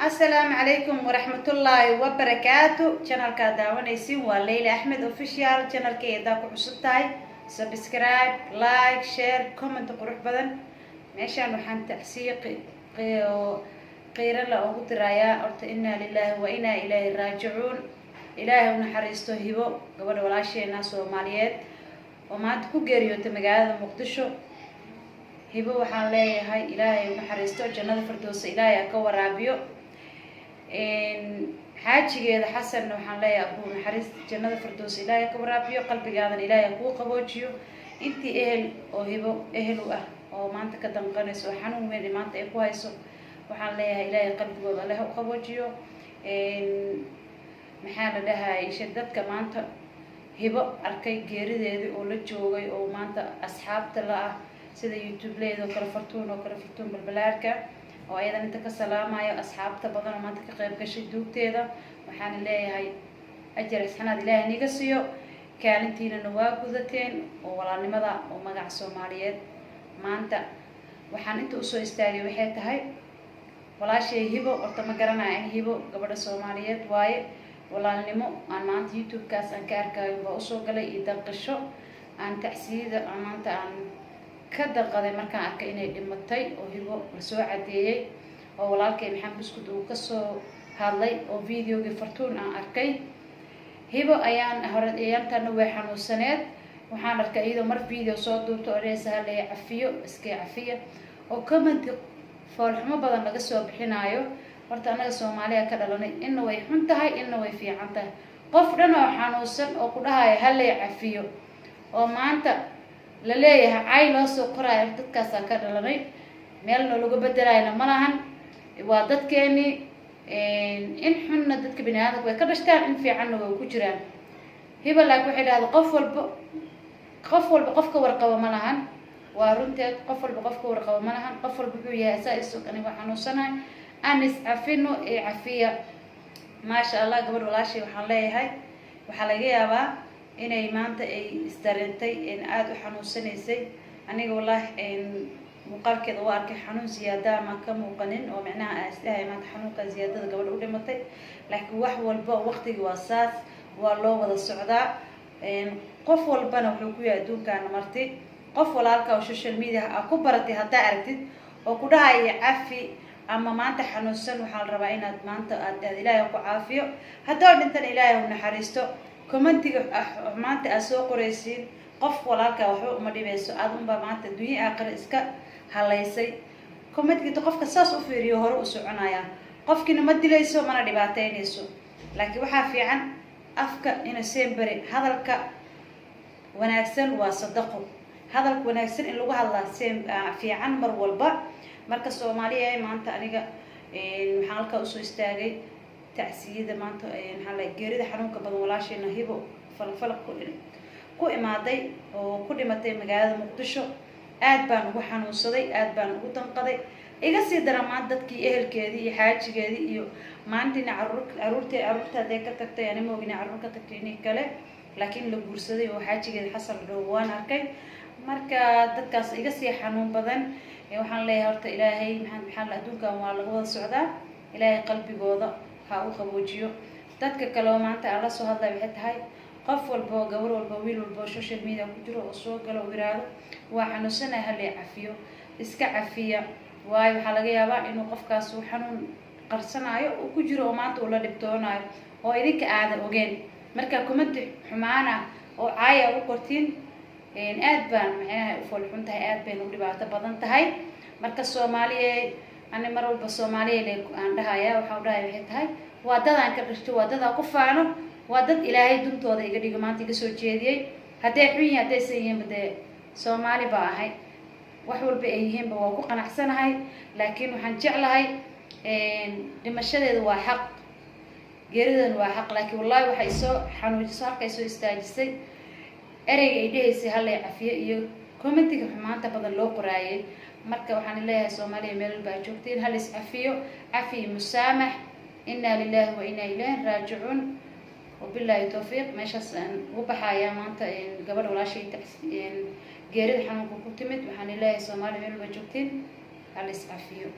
السلام عليكم ورحمة الله وبركاته. channel ka daawanaysiin waa Leyla Axmed official. channel ka eedaa ku cusub tahay subscribe, like, share, comment qurux badan. meeshaan waxaan tacsiyo qeyra la ugu dirayaa horta inna lillahi wa inna ilayhi raaji'uun. ilaahay u naxariisto hibo gabadha walaasheena Soomaaliyeed oo maanta ku geeriyootay magaalada Muqdisho. hibo waxaan leeyahay ilaahay u naxariisto jannada firdawsa ilaahay ka waraabiyo. xaajigeeda xasan waxaan leeyahay abu naxariisto jannada firdawsa ilaahay ka waraabiyo, qalbigaadan ilaahay ku qaboojiyo. intii ehel oo hibo ehel u ah oo maanta ka danqanayso xanuun weyn maanta ay ku hayso waxaan leeyahay ilaahay qalbigooda leh u qaboojiyo. maxaa la dhahay dadka maanta hibo arkay geerideedii oo la joogay oo maanta asxaabta la ah sida YouTube leedo kala fartuun balbalaarka oo ayadan inta ka salaamayo asxaabta badan oo maanta ka qayb gashay duugteeda waxaan leeyahay ajar xanaad ilaahay niga siiyo. kaalintiina waa gudateen oo walaalnimada oo magac Soomaaliyeed maanta waxaan inta u soo istaagay waxay tahay walaashay hibo horta ma garanayo in hibo gabadha Soomaaliyeed waaye walaalnimo aan maanta YouTube kaas aan ka arkayo waa u soo galay iyo danqasho aan tacsiyada maanta aan ka danqaday markaan arkay inay dhimatay oo hibo la soo cadeeyay oo walaalkay maxamed buskud uu ka soo hadlay oo videoga fartuun aan arkay. hibo ayaan hore ayaantan way xanuunsaneed waxaan arkay iyadoo mar video soo duubto oo reesaha leeyahay cafiyo iska cafiya oo comment foolxumo badan laga soo bixinayo. horta anaga Soomaaliya ka dhalanay inna way xun tahay inna way fiican tahay. qof dhan oo xanuunsan oo ku dhahay hal leeyahay cafiyo oo maanta la leeyahay ay loo soo qorayo dadkaas ka dhalanay meel lagu bedelayna ma lahan. waa dadkeeni in xunna dadka bini'aadamku way ka dhashtaan in fiicanna way ku jiraan. hibo laakiin waxay dhahdaa qof walba qofka warqabo ma lahan. waa runteed qof walba qofka warqabo ma lahan. qof walba wuxuu yahay asaas aniga xanuunsanahay aan iscafino cafiya. maasha Allah gabadh walaashay waxaan leeyahay waxa laga yaabaa inay maanta ay isdareentay in aad u xanuunsanaysay. aniga wallahi muuqaalkeeda waa arkay xanuun ziyaada ma ka muuqanin oo macnaha aastahay maanta xanuunka ziyaadada gabadha u dhimatay. laakiin wax walba waqtiga waa saas waa loo wada socdaa. qof walbana wuxuu ku yahay adduunkan marti qof walaalka oo social media ku baratay hadaa aragtid oo ku dhahay cafi ama maanta xanuunsan waxaan rabaa inaad maanta aad ilaahay ku caafiyo haddii dhintan ilaahay u naxariisto. commentiga maanta aad soo qoraysiin qof walaalka waxba uma dhibayso aad unba maanta dunya aakhir iska halaysay. commentiga qofka saas u fiiriyo hore u soconaya qofkina ma dilayso mana dhibaateynayso. laakiin waxa fiican afka inuu sembere hadalka wanaagsan waa sadaqo. hadalka wanaagsan in lagu hadlaa fiican mar walba. marka Soomaaliya maanta aniga waxaan halka u soo istaagay tacsiyada maanta maxaa la geerida xanuunka badan walaasheena hibo falfal ku imaaday oo ku dhimatay magaalada Muqdisho. aad baan ugu xanuunsaday aad baan ugu danqaday iga sii daramaan dadkii ehelkeedii iyo xaajigeedii iyo maantina caruurta ka tagtay ani ma ogin caruur ka tagtay inay kale laakiin la guursaday oo xaajigeeda xasan dhawaan arkay. marka dadkaas iga sii xanuun badan waxaan leeyahay horta ilaahay maxaa la adduunkan waa laga wada socdaa ilaahay qalbigooda ha u qaboojiyo. dadka kale oo maanta aan la soo hadlay waxay tahay qof walba gabar walba wiil walba social media ku jiro oo soo galo wiraado waa xanuunsanahay hal cafiyo iska cafiya. waayo waxa laga yaabaa inuu qofkaas uu xanuun qarsanayo oo ku jiro oo maanta uu la dhibtoonayo oo idinka aad ogeen. marka comment xumaana oo caaya u qortiin aad baan macnaha u foolxun tahay aad bay u dhibaato badan tahay. marka Soomaaliya ani mar walba Soomaaliya aan dhahayaa waxa u dhahay waxay tahay waa dad aan ka dhashto waa dad aan ku faano waa dad ilaahay duntooda iga dhigo maanta iga soo jeediyay. haddii xun yahay haddii sayeen bade Soomaali baa ahay wax walba ay yihiinba waa ku qanacsanahay. laakiin waxaan jeclahay dhimashadeedu waa xaq geeridan waa xaq. laakiin wallahi waxay soo xanuujisay halka ay soo istaajisay ereyga ay dhahaysay hal cafiyo iyo commentiga xumaanta badan loo qoraayay. marka waxaan leeyahay Soomaaliya meel walba joogteen hal is cafiyo cafi musaamax. inna lillahi wa inna ilayhi raaji'uun wabillahi tawfiiq. meeshaas aan ugu baxayaa maanta gabadh walaashay geerida xanuunka ku timid waxaan leeyahay Soomaaliya meel walba joogteen hal is cafiyo.